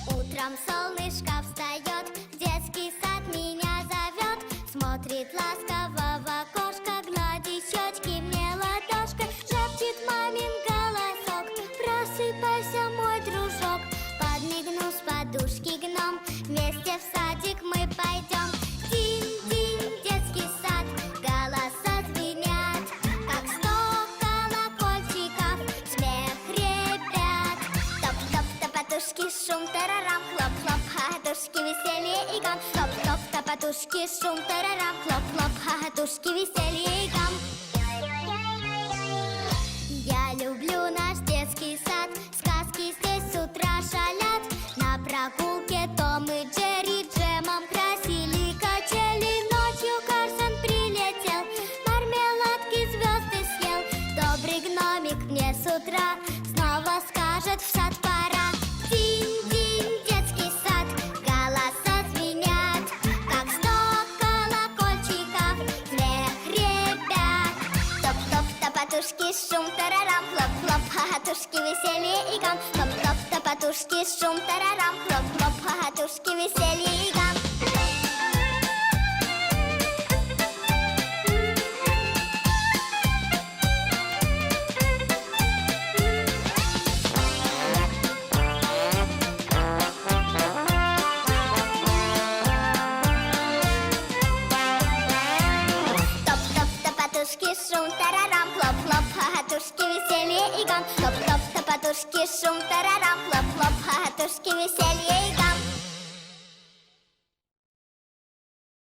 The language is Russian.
Утром солнышко встает, в детский сад меня зовет. Смотрит ласково в окошко, гладит щечки мне ладошкой. Шепчет мамин голосок: просыпайся, мой дружок. Подмигнул с подушки гном, вместе в садик мы пойдем. Динь-динь, детский сад, голоса звенят, как 100 колокольчиков, смех ребят. Топ-топ, топотушки, шум, тарарам, хлоп-хлоп, хохотушки, веселье и гам. Топ-топ, топотушки, шум, тарарам, хлоп-хлоп, хохотушки, веселье и гам. Я люблю наш детский сад, сказки здесь с утра шалят. На прогулке Том и Джерри джемом красили качели. Ночью Карсон прилетел, мармеладки звезды съел. Добрый гномик мне с утра снова скажет: в сад пора. Динь-динь, детский сад, голоса звенят, как 100 колокольчиков, смех ребят. Топ-топ, топотушки, шум, тарарам, хлоп-хлоп, хохотушки, веселье и гам. Топ-топ, топотушки, шум, тарарам, хлоп-хлоп, хохотушки, веселье и гам. Топ-топ, топотушки, шум, тарарам, хлоп-хлоп, хохотушки, веселье и гам. Топ-топ, топотушки, шум, тарарам, хлоп-хлоп, хохотушки, веселье и гам.